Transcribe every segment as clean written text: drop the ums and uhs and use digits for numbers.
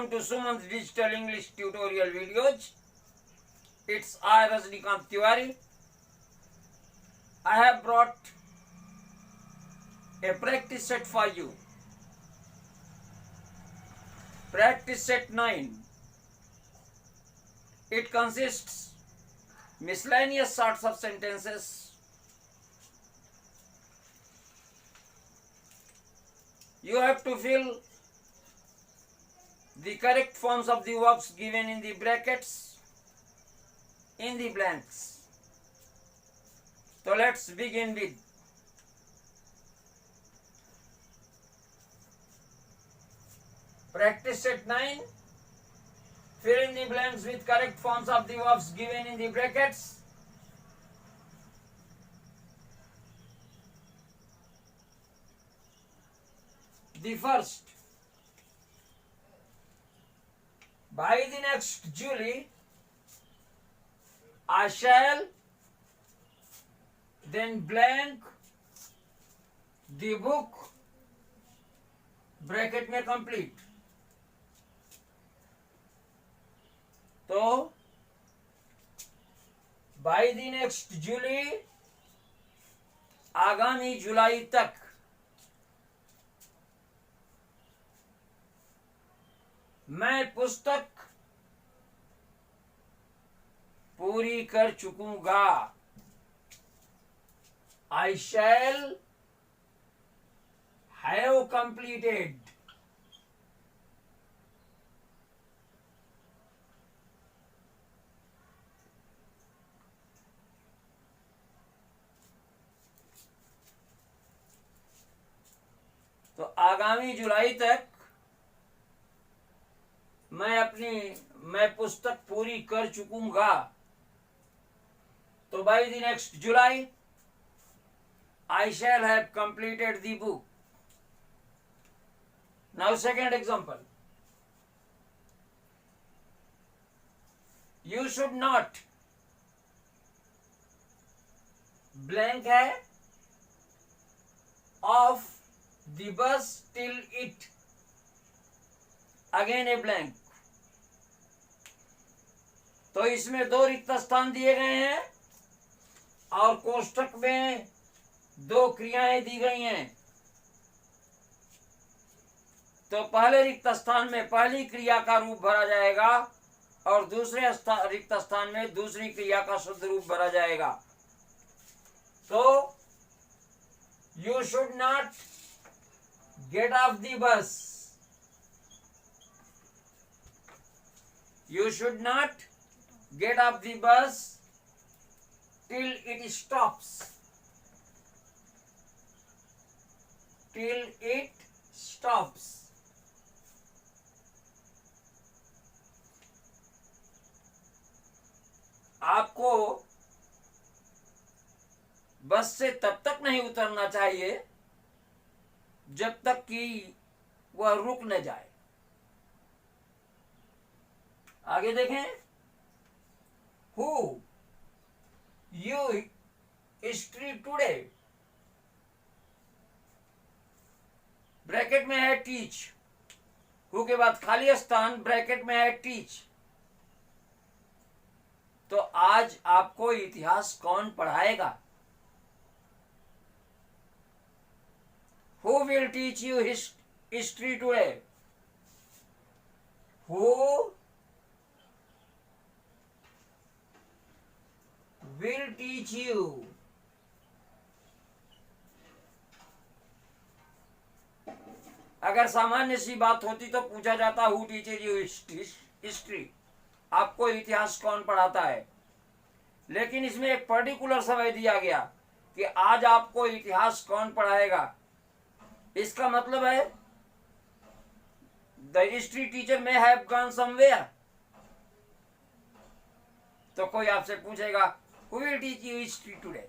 Welcome to Suman's Digital English Tutorial videos. It's I, Rajnikant Tiwari. I have brought a practice set for you. Practice set 9. It consists miscellaneous sorts of sentences. You have to fill the correct forms of the verbs given in the brackets in the blanks. So let's begin with practice set 9. Fill in the blanks with correct forms of the verbs given in the brackets. The first, by the next July, I shall, then blank, the book, bracket में complete. तो by the next जुलाई, आगामी जुलाई तक, मैं पुस्तक पूरी कर चुकूंगा. I shall have completed. तो आगामी जुलाई तक मैं पुस्तक पूरी कर चुकूंगा. तो by the next July, I shall have completed the book. Now second example. You should not, blank है, off the bus till it, again a blank. तो इसमें दो रिक्त स्थान दिए गए हैं और कोष्ठक में दो क्रियाएं दी गई हैं. तो पहले रिक्त स्थान में पहली क्रिया का रूप भरा जाएगा और दूसरे रिक्त स्थान में दूसरी क्रिया का शुद्ध रूप भरा जाएगा. तो you should not gate of the bus. You should not get off the bus till it stops. Till it stops. आपको बस से तब तक नहीं उतरना चाहिए जब तक कि वह रुक न जाए. आगे देखें. Who you history today, bracket में है टीच. हु के बाद खाली स्थान, ब्रैकेट में है टीच. तो आज आपको इतिहास कौन पढ़ाएगा? Who will teach you history today? Who will teach you? अगर सामान्य सी बात होती तो पूछा जाता हु टीचेज यू हिस्ट्री, आपको इतिहास कौन पढ़ाता है. लेकिन इसमें एक पर्टिकुलर समय दिया गया कि आज आपको इतिहास कौन पढ़ाएगा. इसका मतलब है द हिस्ट्री टीचर में हैव गॉन समवेयर. तो कोई आपसे पूछेगा Who will teach you history today?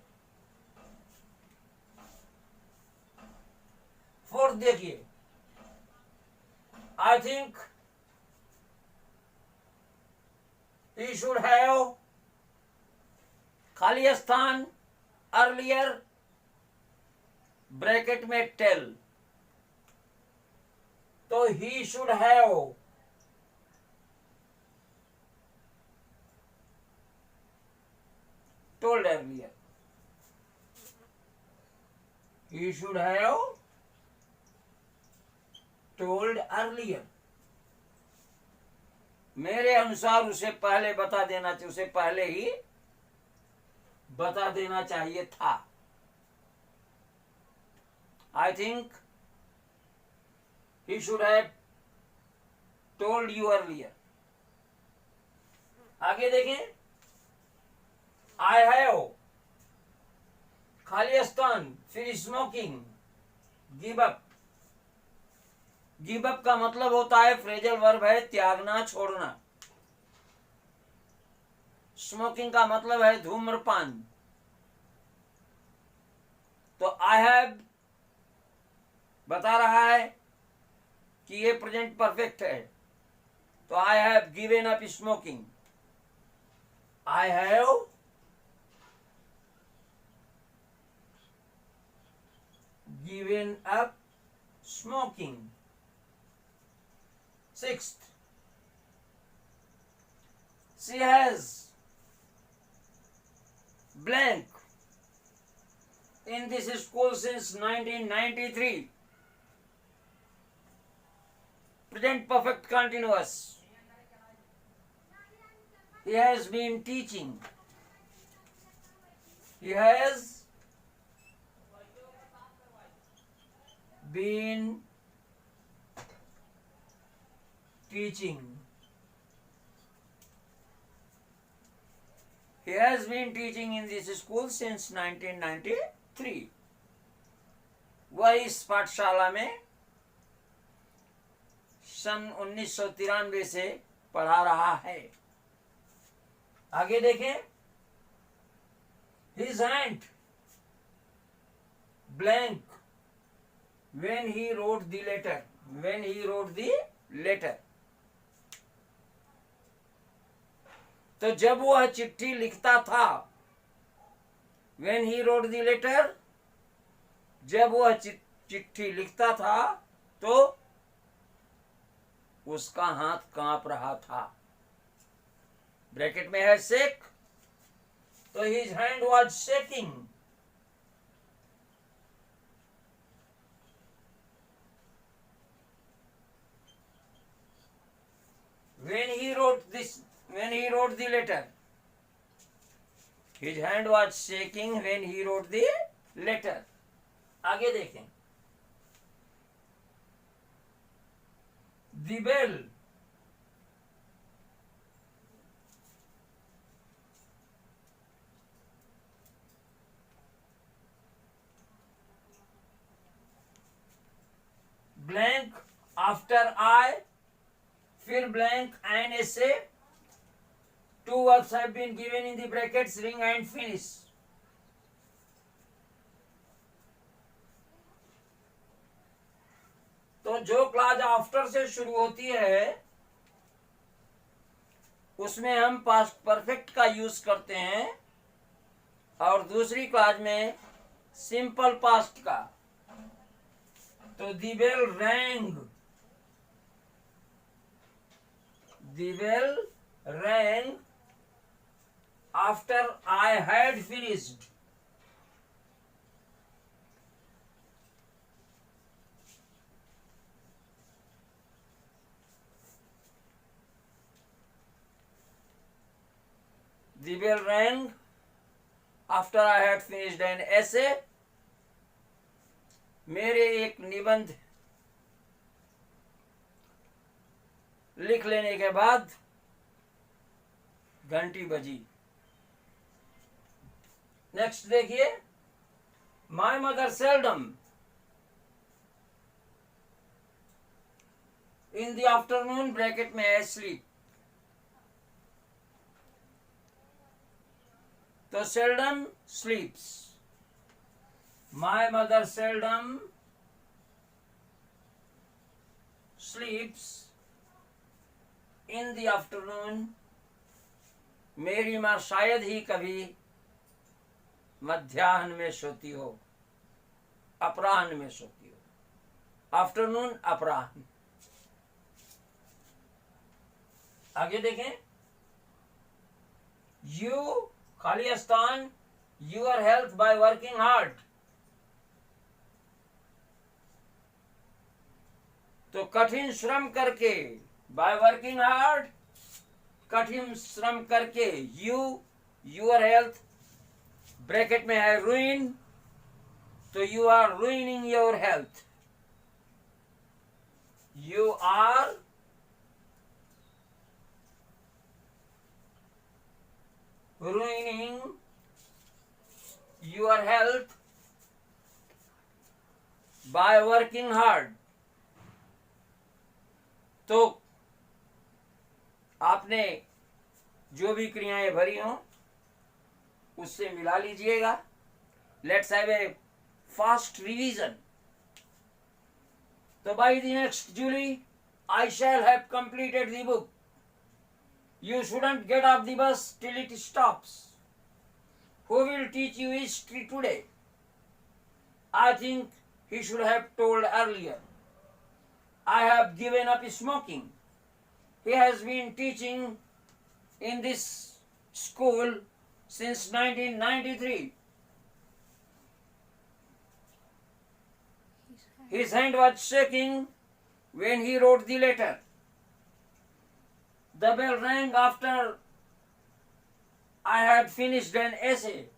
Fourth देखिए. I think he should have, खाली स्थान, earlier, ब्रैकेट में टेल. तो he should have told earlier. He should have told earlier. मेरे अनुसार उसे पहले बता देना चाहिए, उसे पहले ही बता देना चाहिए था. I think he should have told you earlier. आगे देखें. I have खाली स्थान, फिर smoking, give up. Give up का मतलब होता है, फ्रेजल वर्ब है, त्यागना, छोड़ना. स्मोकिंग का मतलब है धूम्रपान. तो आई हैव बता रहा है कि ये प्रेजेंट परफेक्ट है. तो I have given up smoking. I have given up smoking. Sixth, she has blank in this school since 1993. Present perfect continuous. He has been teaching. He has been teaching. He has been teaching in this school since 1993. वह इस पाठशाला में सन 1993 से पढ़ा रहा है. आगे देखें. His hand blank when he wrote the letter. When he wrote the letter. तो जब वह चिट्ठी लिखता था, when he wrote the letter, जब वह चिट्ठी लिखता था तो उसका हाथ कांप रहा था. ब्रैकेट में है शेक. तो his hand was shaking. When he wrote the letter, his hand was shaking when he wrote the letter. आगे देखें. The bell blank after I, फिर blank and essay. Two verbs have been given in the brackets, ring and finish. तो जो class after से शुरू होती है उसमें हम पास्ट परफेक्ट का यूज करते हैं और दूसरी क्लास में सिंपल पास्ट का. तो the bell rang. The bell rang after I had finished. The bell rang after I had finished an essay. मेरे एक निबंध लिख लेने के बाद घंटी बजी. नेक्स्ट देखिए. My mother seldom in the afternoon, bracket में है स्लीप. तो seldom स्लीप्स. My mother seldom स्लीप्स in the afternoon. मेरी माँ शायद ही कभी मध्याह्न में सोती हो, अपराह्न में सोती हो. आफ्टरनून अपराह्न. आगे देखें. यू खाली स्थान, your health by working hard. तो कठिन श्रम करके, बाय वर्किंग हार्ड, कठिन श्रम करके, योर हेल्थ, ब्रैकेट में है रुइन, तो you are ruining your health, you are ruining your health by working hard। तो आपने जो भी क्रियाएं भरी हों उससे मिला लीजिएगा। Let's have a fast revision. तो by the next July I shall have completed the book. You shouldn't get off the bus till it stops. Who will teach you history today? I think he should have told earlier. I have given up smoking. He has been teaching in this school since 1993. His hand was shaking when he wrote the letter. The bell rang after I had finished an essay.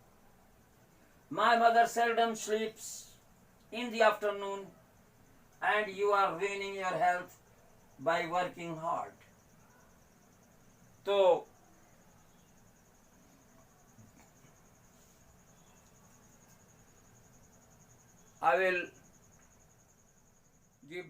My mother seldom sleeps in the afternoon, and you are ruining your health by working hard. So, I will give